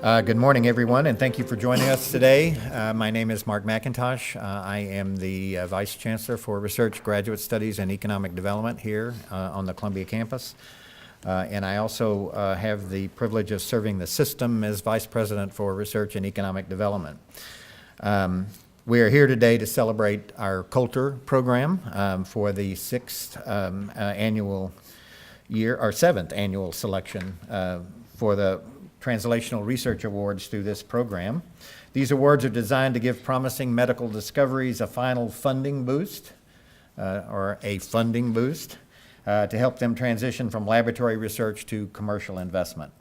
Good morning, everyone, and thank you for joining us today. My name is Mark McIntosh. I am the Vice Chancellor for Research, Graduate Studies, and Economic Development here on the Columbia campus. And I also have the privilege of serving the system as Vice President for Research and Economic Development. We are here today to celebrate our Coulter program for the seventh annual selection for the Translational Research Awards through this program. These awards are designed to give promising medical discoveries a final funding boost, to help them transition from laboratory research to commercial investment.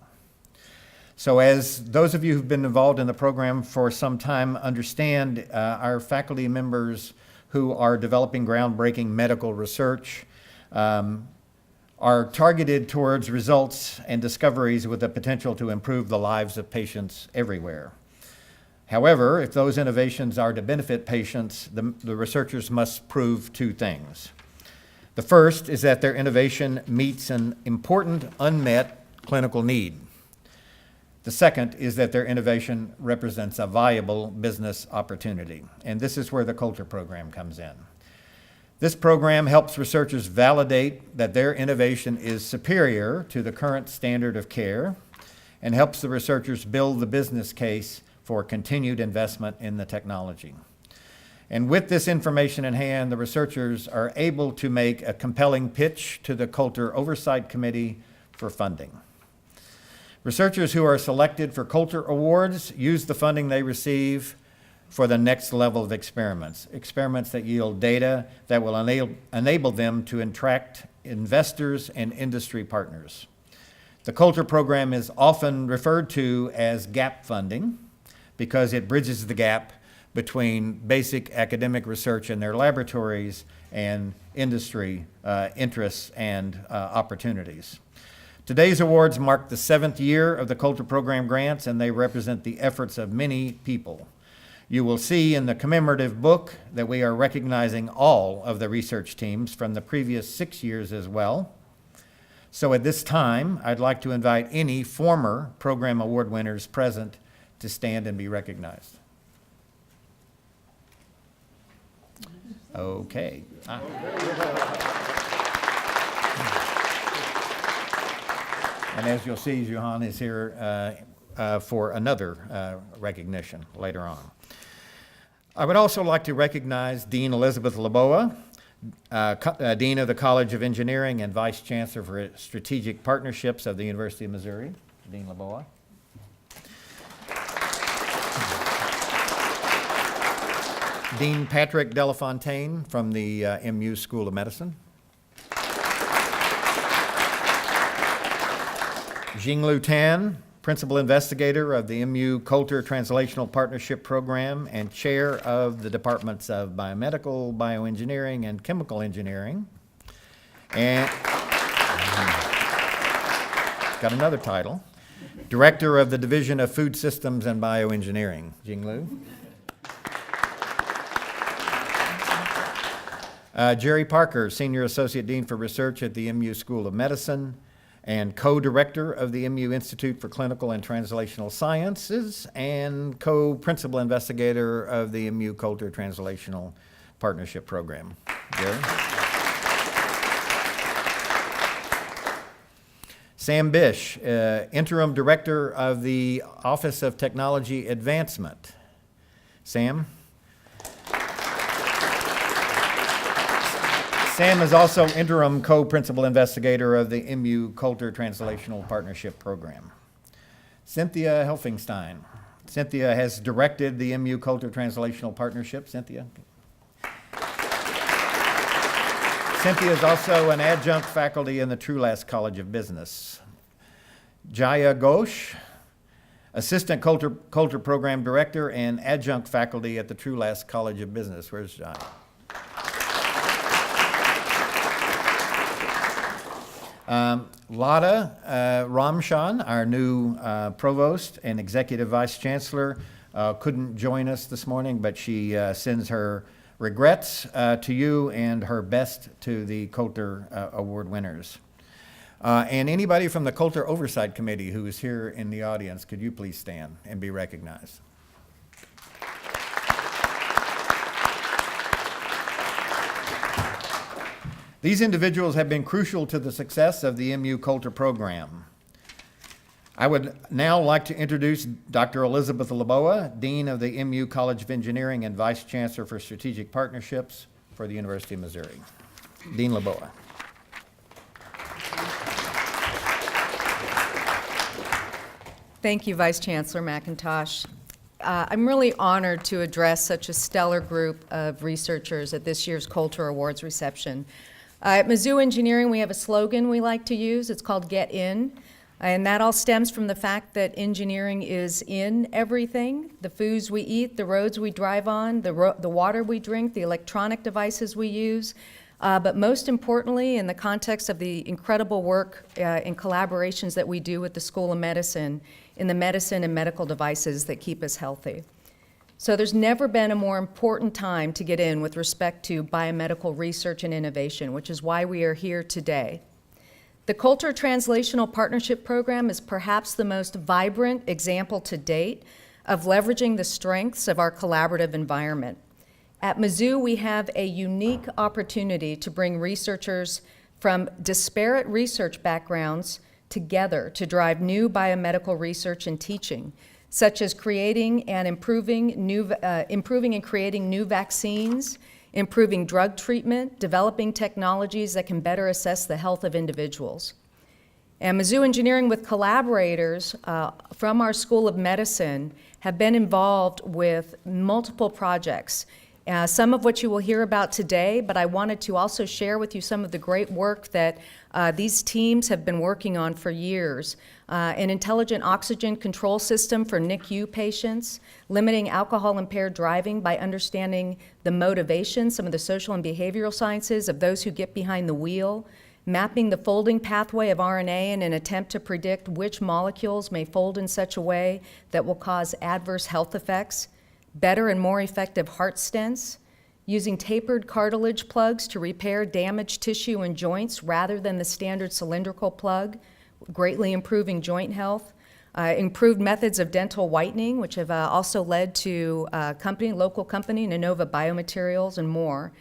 So as those of you who've been involved in the program for some time understand, our faculty members who are developing groundbreaking medical research are targeted towards results and discoveries with the potential to improve the lives of patients everywhere. However, if those innovations are to benefit patients, the researchers must prove two things. The first is that their innovation meets an important unmet clinical need. The second is that their innovation represents a viable business opportunity. And this is where the Coulter program comes in. This program helps researchers validate that their innovation is superior to the current standard of care and helps the researchers build the business case for continued investment in the technology. And with this information in hand, the researchers are able to make a compelling pitch to the Coulter Oversight Committee for funding. Researchers who are selected for Coulter Awards use the funding they receive for the next level of experiments that yield data that will enable them to attract investors and industry partners. The Coulter program is often referred to as gap funding because it bridges the gap between basic academic research in their laboratories and industry interests and opportunities. Today's awards mark the 7th year of the Coulter program grants, and they represent the efforts of many people. You will see in the commemorative book that we are recognizing all of the research teams from the previous 6 years as well. So at this time, I'd like to invite any former program award winners present to stand and be recognized. Okay. And as you'll see, Johan is here for another recognition later on. I would also like to recognize Dean Elizabeth Laboa, Dean of the College of Engineering and Vice Chancellor for Strategic Partnerships of the University of Missouri, Dean Laboa. Dean Patrick Delafontaine from the MU School of Medicine. Jinglu Tan, Principal Investigator of the MU Coulter Translational Partnership Program and Chair of the Departments of Biomedical, Bioengineering, and Chemical Engineering. And got another title, Director of the Division of Food Systems and Bioengineering. Jinglu. Jerry Parker, Senior Associate Dean for Research at the MU School of Medicine and co-director of the MU Institute for Clinical and Translational Sciences and co-principal investigator of the MU Coulter Translational Partnership Program. Jerry. Sam Bish, interim director of the Office of Technology Advancement. Sam. Sam is also interim co-principal investigator of the MU Coulter Translational Partnership Program. Cynthia Helfingstein. Cynthia has directed the MU Coulter Translational Partnership. Cynthia. Cynthia is also an adjunct faculty in the Trulas College of Business. Jaya Ghosh, assistant Coulter Program Director and adjunct faculty at the Trulas College of Business. Where's Jaya? Lada Ramshan, our new provost and executive vice chancellor, couldn't join us this morning, but she sends her regrets to you and her best to the Coulter Award winners. And anybody from the Coulter Oversight Committee who is here in the audience, could you please stand and be recognized? These individuals have been crucial to the success of the MU Coulter program. I would now like to introduce Dr. Elizabeth Laboa, Dean of the MU College of Engineering and Vice Chancellor for Strategic Partnerships for the University of Missouri. Dean Laboa. Thank you, Vice Chancellor McIntosh. I'm really honored to address such a stellar group of researchers at this year's Coulter Awards reception. At Mizzou Engineering, we have a slogan we like to use. It's called Get In. And that all stems from the fact that engineering is in everything: the foods we eat, the roads we drive on, the water we drink, the electronic devices we use. But most importantly, in the context of the incredible work and collaborations that we do with the School of Medicine in the medicine and medical devices that keep us healthy. So there's never been a more important time to get in with respect to biomedical research and innovation, which is why we are here today. The Coulter Translational Partnership Program is perhaps the most vibrant example to date of leveraging the strengths of our collaborative environment. At Mizzou, we have a unique opportunity to bring researchers from disparate research backgrounds together to drive new biomedical research and teaching, such as creating and improving and creating new vaccines, improving drug treatment, developing technologies that can better assess the health of individuals. And Mizzou Engineering, with collaborators from our School of Medicine, have been involved with multiple projects, some of which you will hear about today, but I wanted to also share with you some of the great work that these teams have been working on for years. An intelligent oxygen control system for Nicu patients, limiting alcohol-impaired driving by understanding the motivation, some of the social and behavioral sciences of those who get behind the wheel, mapping the folding pathway of RNA in an attempt to predict which molecules may fold in such a way that will cause adverse health effects, better and more effective heart stents, using tapered cartilage plugs to repair damaged tissue and joints rather than the standard cylindrical plug, greatly improving joint health, improved methods of dental whitening, which have also led to local company, Nanova Biomaterials, and more.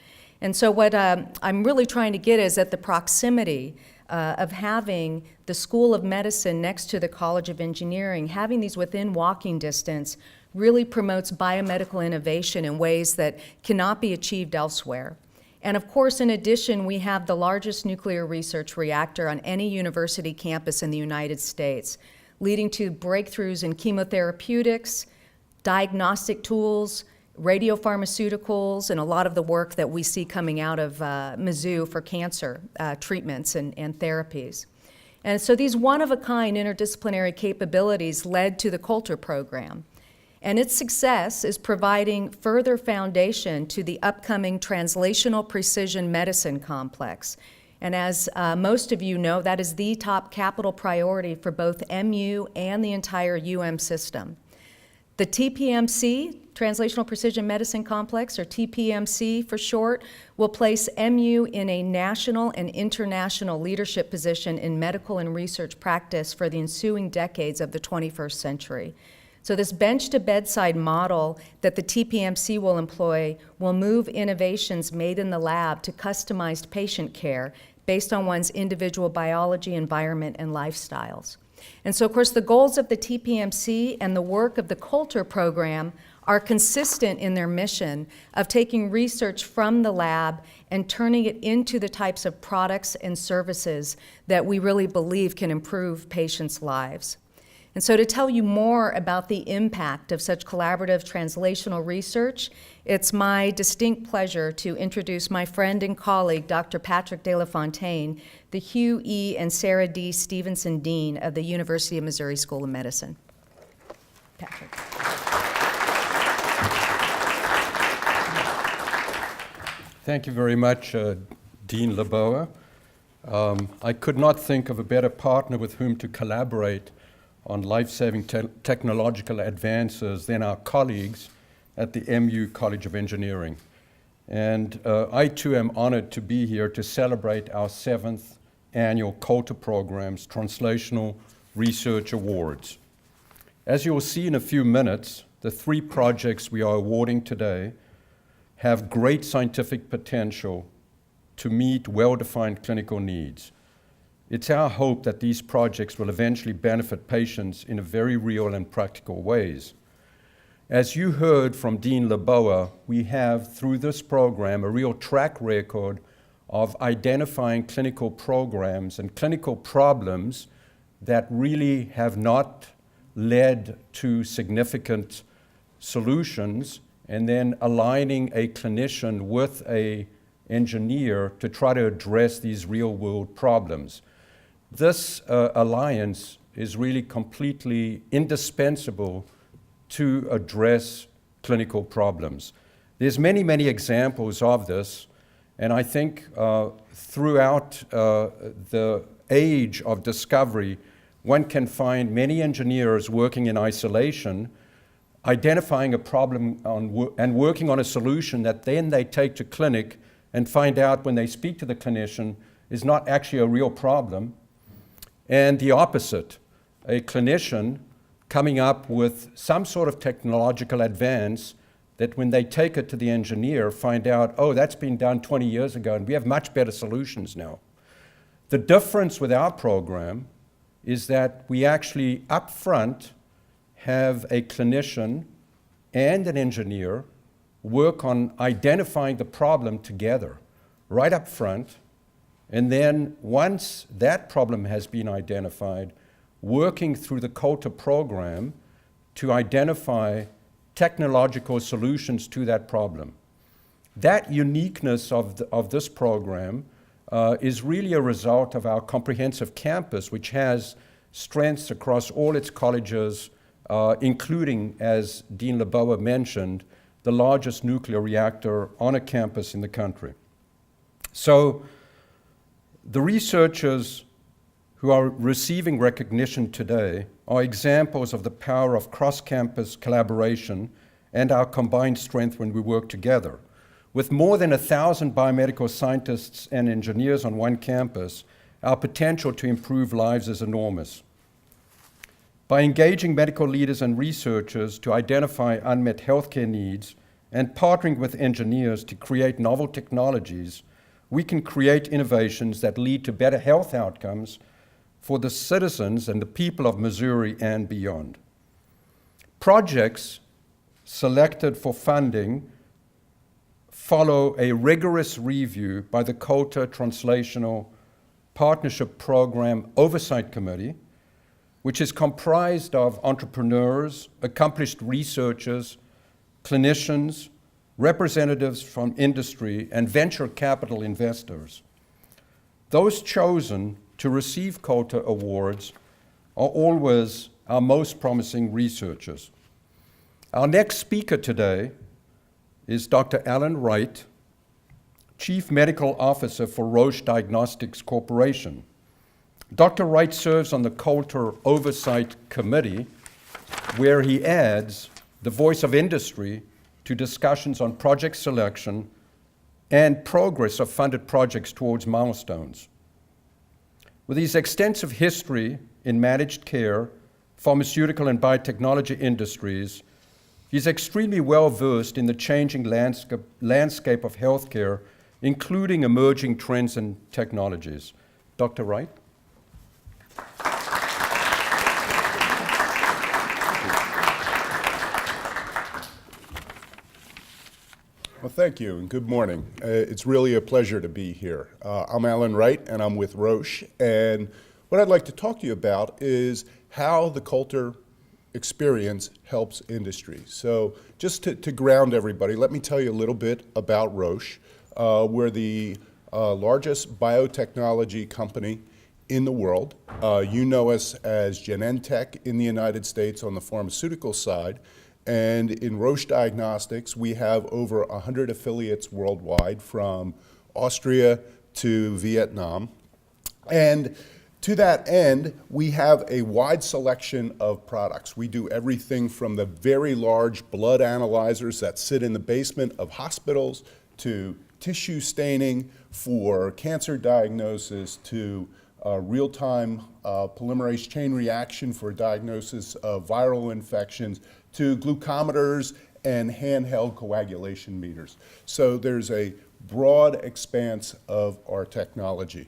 And so what I'm really trying to get is at the proximity of having the School of Medicine next to the College of Engineering, having these within walking distance really promotes biomedical innovation in ways that cannot be achieved elsewhere. And of course, in addition, we have the largest nuclear research reactor on any university campus in the United States, leading to breakthroughs in chemotherapeutics, diagnostic tools, radiopharmaceuticals, and a lot of the work that we see coming out of Mizzou for cancer treatments and therapies. And so these one-of-a-kind interdisciplinary capabilities led to the Coulter program. And its success is providing further foundation to the upcoming Translational Precision Medicine Complex. And as most of you know, that is the top capital priority for both MU and the entire UM system. The TPMC, Translational Precision Medicine Complex, or TPMC for short, will place MU in a national and international leadership position in medical and research practice for the ensuing decades of the 21st century. So this bench-to-bedside model that the TPMC will employ will move innovations made in the lab to customized patient care based on one's individual biology, environment, and lifestyles. And so, of course, the goals of the TPMC and the work of the Coulter program are consistent in their mission of taking research from the lab and turning it into the types of products and services that we really believe can improve patients' lives. And so to tell you more about the impact of such collaborative translational research, it's my distinct pleasure to introduce my friend and colleague, Dr. Patrick De La Fontaine, the Hugh E. and Sarah D. Stevenson Dean of the University of Missouri School of Medicine. Patrick. Thank you very much, Dean Laboa. I could not think of a better partner with whom to collaborate on life-saving technological advances than our colleagues at the MU College of Engineering. And I too am honored to be here to celebrate our 7th annual Coulter Program's Translational Research Awards. As you'll see in a few minutes, the 3 projects we are awarding today have great scientific potential to meet well-defined clinical needs. It's our hope that these projects will eventually benefit patients in a very real and practical ways. As you heard from Dean Leboa, we have, through this program, a real track record of identifying clinical programs and clinical problems that really have not led to significant solutions, and then aligning a clinician with an engineer to try to address these real-world problems. This alliance is really completely indispensable to address clinical problems. There's many, many examples of this, and I think throughout the age of discovery, one can find many engineers working in isolation, identifying a problem and working on a solution that then they take to clinic and find out when they speak to the clinician is not actually a real problem. And the opposite, a clinician coming up with some sort of technological advance that when they take it to the engineer, find out, oh, that's been done 20 years ago and we have much better solutions now. The difference with our program is that we actually up front have a clinician and an engineer work on identifying the problem together right up front, and then once that problem has been identified, working through the Coulter program to identify technological solutions to that problem. That uniqueness of this program is really a result of our comprehensive campus, which has strengths across all its colleges, including, as Dean Leboa mentioned, the largest nuclear reactor on a campus in the country. So the researchers who are receiving recognition today are examples of the power of cross-campus collaboration and our combined strength when we work together. With more than 1,000 biomedical scientists and engineers on one campus, our potential to improve lives is enormous. By engaging medical leaders and researchers to identify unmet healthcare needs and partnering with engineers to create novel technologies, we can create innovations that lead to better health outcomes for the citizens and the people of Missouri and beyond. Projects selected for funding follow a rigorous review by the Coulter Translational Partnership Program Oversight Committee, which is comprised of entrepreneurs, accomplished researchers, clinicians, representatives from industry, and venture capital investors. Those chosen to receive Coulter Awards are always our most promising researchers. Our next speaker today is Dr. Alan Wright, Chief Medical Officer for Roche Diagnostics Corporation. Dr. Wright serves on the Coulter Oversight Committee, where he adds the voice of industry to discussions on project selection and progress of funded projects towards milestones. With his extensive history in managed care, pharmaceutical and biotechnology industries, he's extremely well versed in the changing landscape of healthcare, including emerging trends and technologies. Dr. Wright? Well, thank you, and good morning. It's really a pleasure to be here. I'm Alan Wright, and I'm with Roche, and what I'd like to talk to you about is how the Coulter experience helps industry. So just to ground everybody, let me tell you a little bit about Roche. We're the largest biotechnology company in the world. You know us as Genentech in the United States on the pharmaceutical side. And in Roche Diagnostics, we have over 100 affiliates worldwide, from Austria to Vietnam. And to that end, we have a wide selection of products. We do everything from the very large blood analyzers that sit in the basement of hospitals to tissue staining for cancer diagnosis to real-time polymerase chain reaction for diagnosis of viral infections to glucometers and handheld coagulation meters. So there's a broad expanse of our technology.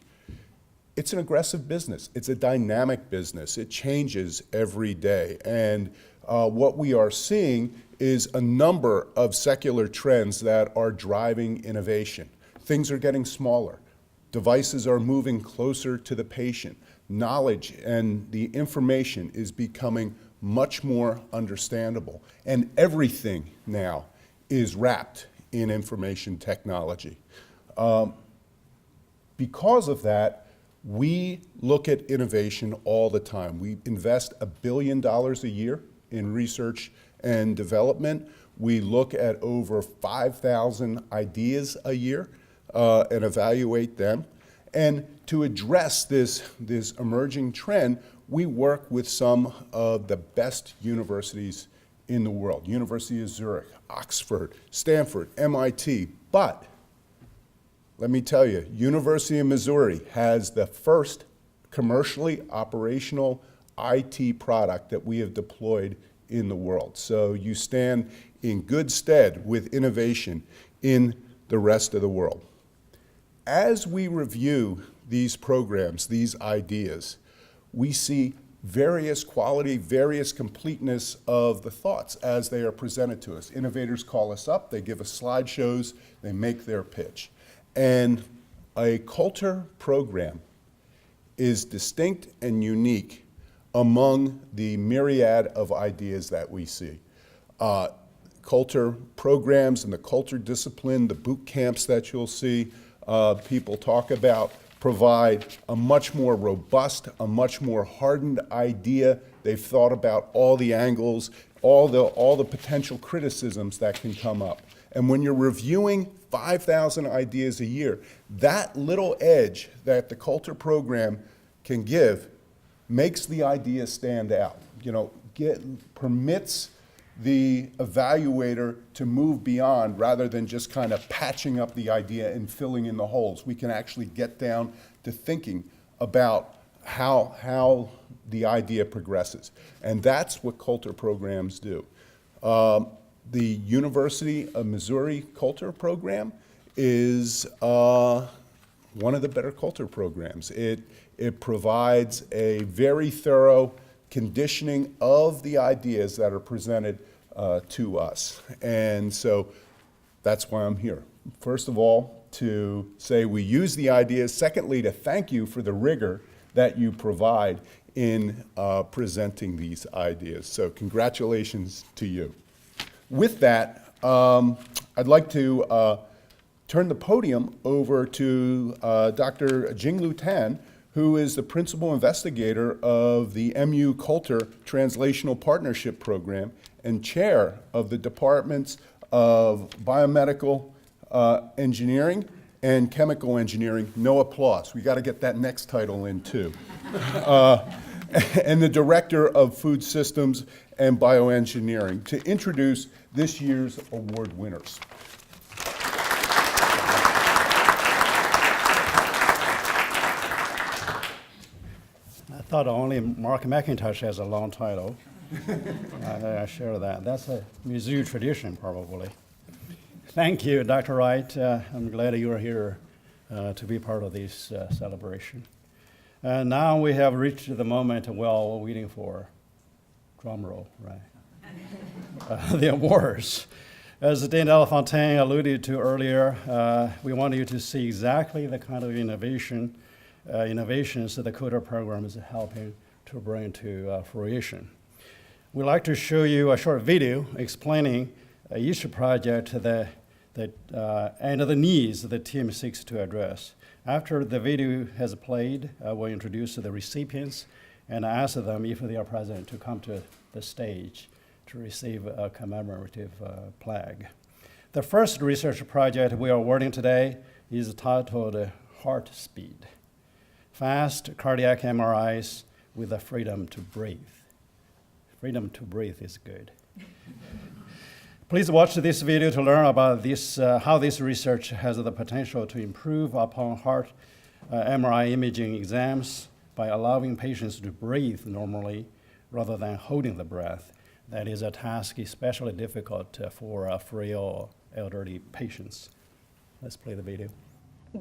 It's an aggressive business. It's a dynamic business. It changes every day. And what we are seeing is a number of secular trends that are driving innovation. Things are getting smaller. Devices are moving closer to the patient. Knowledge and the information is becoming much more understandable. And everything now is wrapped in information technology. Because of that, we look at innovation all the time. We invest $1 billion a year in research and development. We look at over 5,000 ideas a year and evaluate them. And to address this emerging trend, we work with some of the best universities in the world. University of Zurich, Oxford, Stanford, MIT. But let me tell you, University of Missouri has the first commercially operational IT product that we have deployed in the world. So you stand in good stead with innovation in the rest of the world. As we review these programs, these ideas, we see various quality, various completeness of the thoughts as they are presented to us. Innovators call us up, they give us slideshows, they make their pitch. And a Coulter program is distinct and unique among the myriad of ideas that we see. Coulter programs and the Coulter discipline, the boot camps that you'll see people talk about, provide a much more robust, a much more hardened idea. They've thought about all the angles, all the potential criticisms that can come up. And when you're reviewing 5,000 ideas a year, that little edge that the Coulter program can give makes the idea stand out. Permits the evaluator to move beyond rather than just kind of patching up the idea and filling in the holes. We can actually get down to thinking about how the idea progresses. And that's what Coulter programs do. The University of Missouri Coulter program is one of the better Coulter programs. It provides a very thorough conditioning of the ideas that are presented to us. And so that's why I'm here. First of all, to say we use the ideas. Secondly, to thank you for the rigor that you provide in presenting these ideas. So congratulations to you. With that, I'd like to turn the podium over to Dr. Jinglu Tan, who is the principal investigator of the MU Coulter Translational Partnership Program and chair of the departments of biomedical engineering and chemical engineering. No applause. We got to get that next title in too. And the director of food systems and bioengineering to introduce this year's award winners. I thought only Mark McIntosh has a long title. I share that. That's a Mizzou tradition, probably. Thank you, Dr. Wright. I'm glad you are here to be part of this celebration. Now we have reached the moment we're all waiting for. Drum roll, right? The awards. As Dean LaFontaine alluded to earlier, we want you to see exactly the kind of innovations that the Coulter program is helping to bring to fruition. We'd like to show you a short video explaining each project and the needs the team seeks to address. After the video has played, we'll introduce the recipients and ask them if they are present to come to the stage to receive a commemorative plaque. The first research project we are awarding today is titled Heart Speed. Fast cardiac MRIs with the freedom to breathe. Freedom to breathe is good. Please watch this video to learn about this, how this research has the potential to improve upon heart MRI imaging exams by allowing patients to breathe normally rather than holding the breath. That is a task especially difficult for frail elderly patients. Let's play the video.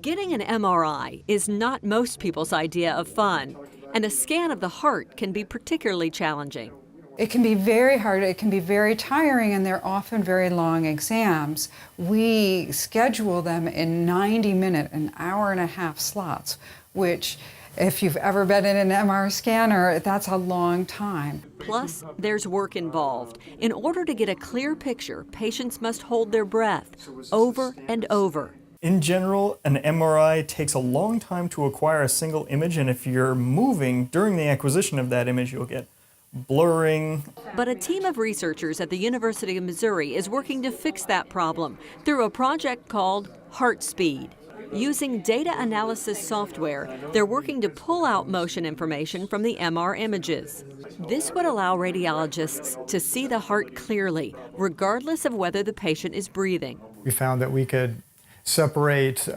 Getting an MRI is not most people's idea of fun, and a scan of the heart can be particularly challenging. It can be very hard, it can be very tiring, and they're often very long exams. We schedule them in 90-minute, an hour-and-a-half slots, which, if you've ever been in an MR scanner, that's a long time. Plus, there's work involved. In order to get a clear picture, patients must hold their breath over and over. In general, an MRI takes a long time to acquire a single image, and if you're moving during the acquisition of that image, you'll get blurring. But a team of researchers at the University of Missouri is working to fix that problem through a project called Heart Speed. Using data analysis software, they're working to pull out motion information from the MR images. This would allow radiologists to see the heart clearly, regardless of whether the patient is breathing. We found that we could separate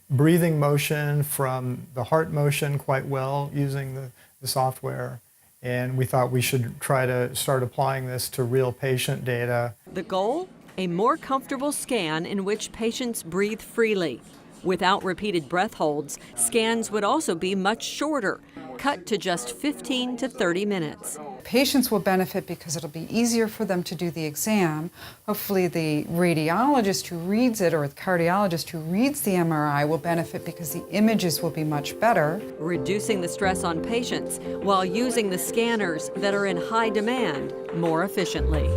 breathing motion from the heart motion quite well using the software. And we thought we should try to start applying this to real patient data. The goal? A more comfortable scan in which patients breathe freely. Without repeated breath holds, scans would also be much shorter, cut to just 15 to 30 minutes. Patients will benefit because it'll be easier for them to do the exam. Hopefully the radiologist who reads it or the cardiologist who reads the MRI will benefit because the images will be much better. Reducing the stress on patients while using the scanners that are in high demand more efficiently.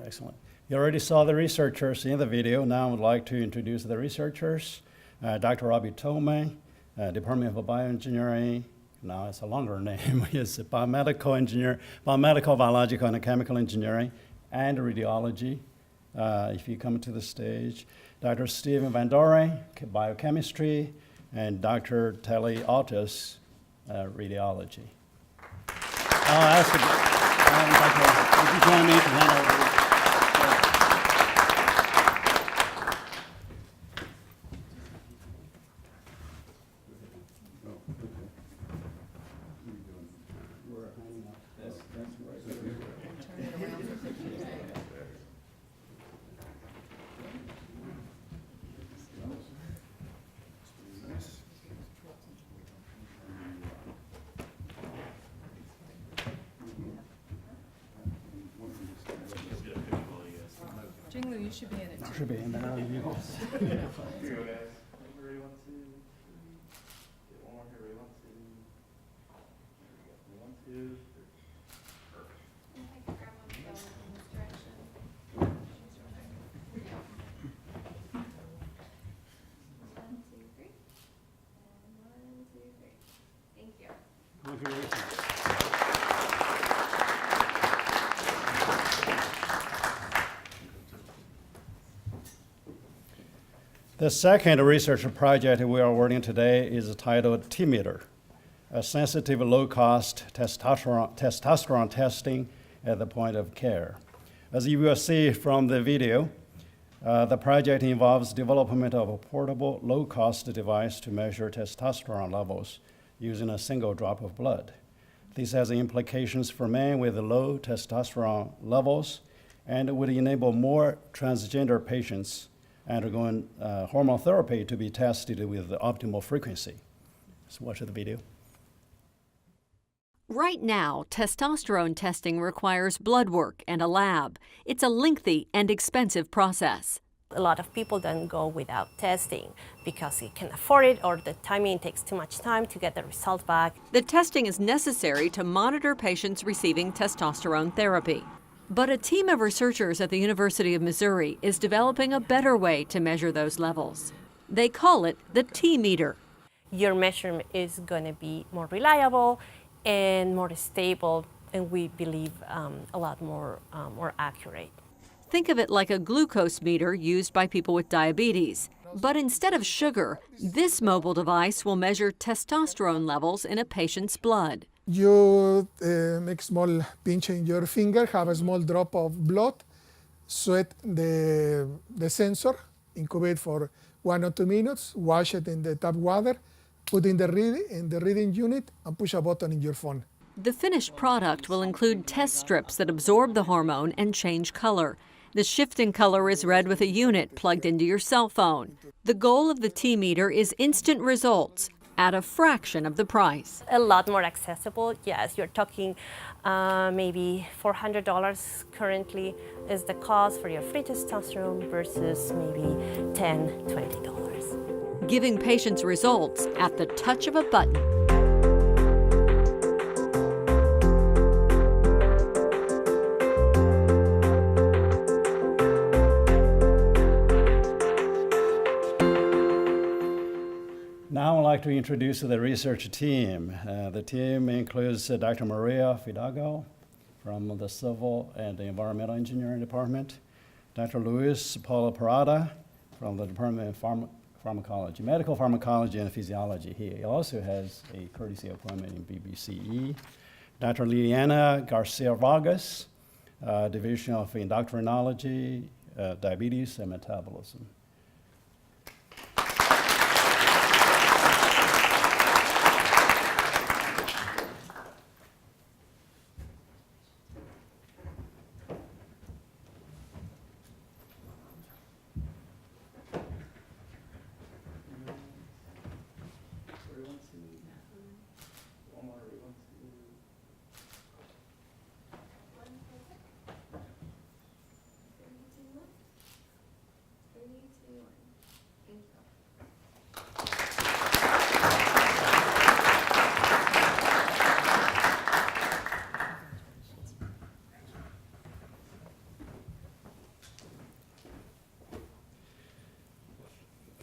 Excellent. You already saw the researchers in the video. Now I would like to introduce the researchers. Dr. Robbie Tolman, Department of Bioengineering. Now it's a longer name. It's biomedical engineer, biomedical, biological, and chemical engineering, and radiology. If you come to the stage, Dr. Stephen Van Doren, biochemistry, and Dr. Telly Altus, radiology. I'll ask Dr. Would you join me to hand over? Jinglu, you should be in it too. Should be in there. The second research project we are working today is titled T-meter, a sensitive low-cost testosterone testing at the point of care. As you will see from the video, the project involves development of a portable, low-cost device to measure testosterone levels using a single drop of blood. This has implications for men with low testosterone levels and would enable more transgender patients undergoing hormone therapy to be tested with the optimal frequency. Let's watch the video. Right now, testosterone testing requires blood work and a lab. It's a lengthy and expensive process. A lot of people don't go without testing because they can't afford it or the timing takes too much time to get the result back. The testing is necessary to monitor patients receiving testosterone therapy. But a team of researchers at the University of Missouri is developing a better way to measure those levels. They call it the T-meter. Your measurement is going to be more reliable and more stable, and we believe a lot more accurate. Think of it like a glucose meter used by people with diabetes. But instead of sugar, this mobile device will measure testosterone levels in a patient's blood. You make small pinch in your finger, have a small drop of blood, sweat the sensor, incubate for 1 or 2 minutes, wash it in the tap water, put in the reading unit, and push a button in your phone. The finished product will include test strips that absorb the hormone and change color. The shift in color is read with a unit plugged into your cell phone. The goal of the T-meter is instant results at a fraction of the price. A lot more accessible. Yes, you're talking maybe $400 currently is the cost for your free testosterone versus maybe $10, $20. Giving patients results at the touch of a button. Now I'd like to introduce the research team. The team includes Dr. Maria Fidalgo from the Civil and Environmental Engineering Department, Dr. Luis Paula Parada from the Department of Pharmacology, Medical Pharmacology and Physiology. He also has a courtesy appointment in BBCE. Dr. Liliana Garcia Vargas, Division of Endocrinology, Diabetes and Metabolism.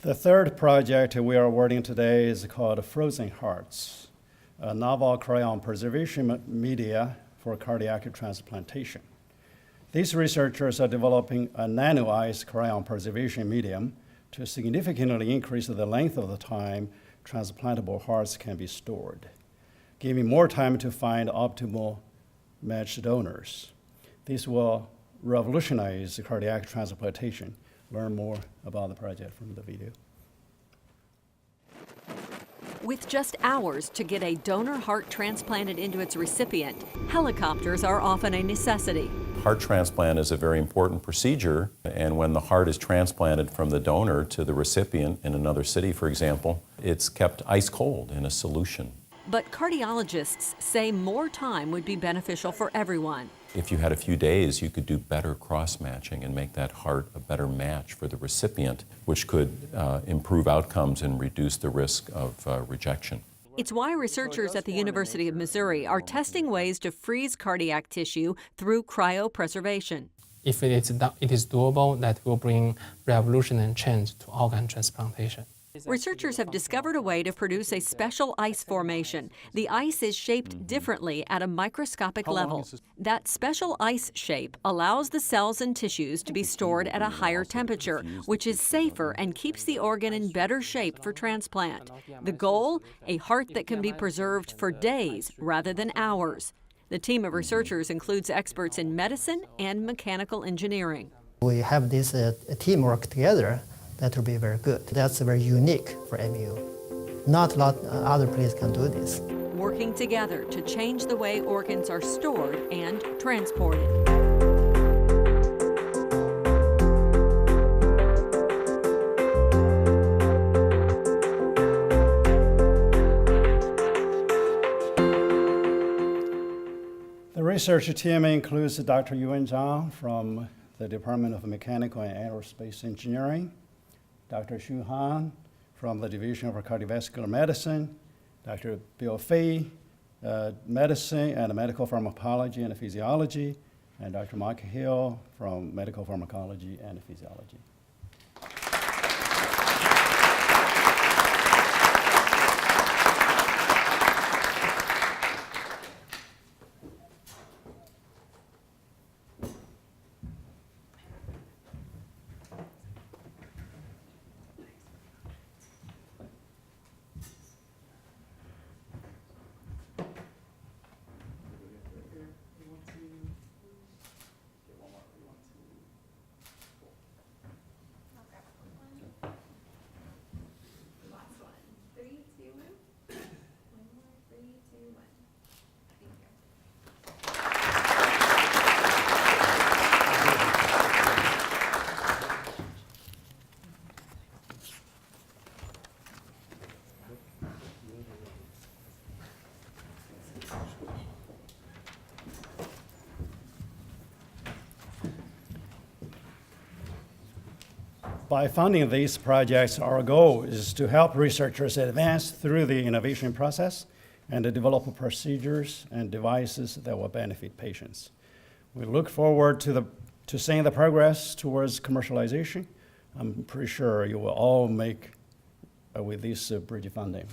The third project we are working today is called Frozen Hearts, a novel cryo preservation media for cardiac transplantation. These researchers are developing a nano-ice cryo preservation medium to significantly increase the length of the time transplantable hearts can be stored, giving more time to find optimal matched donors. This will revolutionize cardiac transplantation. Learn more about the project from the video. With just hours to get a donor heart transplanted into its recipient, helicopters are often a necessity. Heart transplant is a very important procedure, and when the heart is transplanted from the donor to the recipient in another city, for example, it's kept ice cold in a solution. But cardiologists say more time would be beneficial for everyone. If you had a few days, you could do better cross-matching and make that heart a better match for the recipient, which could improve outcomes and reduce the risk of rejection. It's why researchers at the University of Missouri are testing ways to freeze cardiac tissue through cryopreservation. If it is doable, that will bring revolution and change to organ transplantation. Researchers have discovered a way to produce a special ice formation. The ice is shaped differently at a microscopic level. That special ice shape allows the cells and tissues to be stored at a higher temperature, which is safer and keeps the organ in better shape for transplant. The goal? A heart that can be preserved for days rather than hours. The team of researchers includes experts in medicine and mechanical engineering. We have this teamwork together. That will be very good. That's very unique for MU. Not a lot other places can do this. Working together to change the way organs are stored and transported. The research team includes Dr. Yuan Zhang from the Department of Mechanical and Aerospace Engineering, Dr. Xu Han from the Division of Cardiovascular Medicine, Dr. Bill Fei, Medicine and Medical Pharmacology and Physiology, and Dr. Mike Hill from Medical Pharmacology and Physiology. by funding these projects, our goal is to help researchers advance through the innovation process and to develop procedures and devices that will benefit patients. We look forward to seeing the progress towards commercialization. I'm pretty sure you will all make with this bridge funding.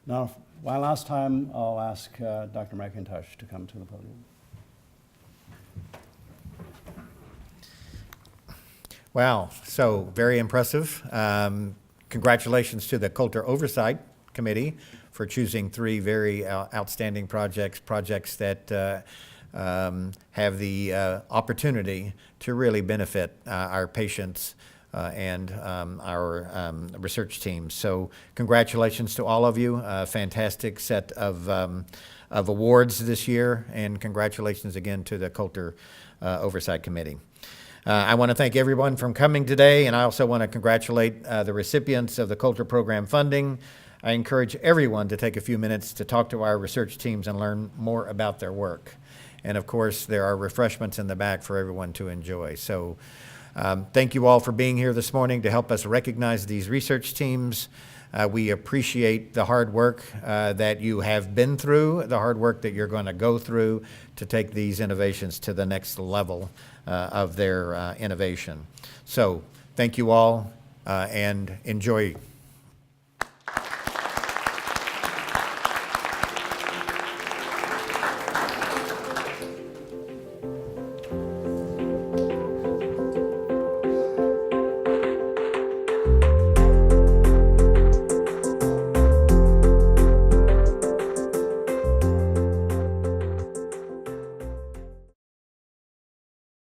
Now, one last time, I'll ask Dr. McIntosh to come to the podium. Wow, so very impressive. Congratulations to the Coulter Oversight Committee for choosing 3 very outstanding projects that have the opportunity to really benefit our patients and our research teams. So congratulations to all of you. A fantastic set of awards this year, and congratulations again to the Coulter Oversight Committee. I want to thank everyone for coming today, and I also want to congratulate the recipients of the Coulter Program funding. I encourage everyone to take a few minutes to talk to our research teams and learn more about their work. And of course, there are refreshments in the back for everyone to enjoy. So thank you all for being here this morning to help us recognize these research teams. We appreciate the hard work that you have been through, the hard work that you're going to go through to take these innovations to the next level of their innovation. So thank you all and enjoy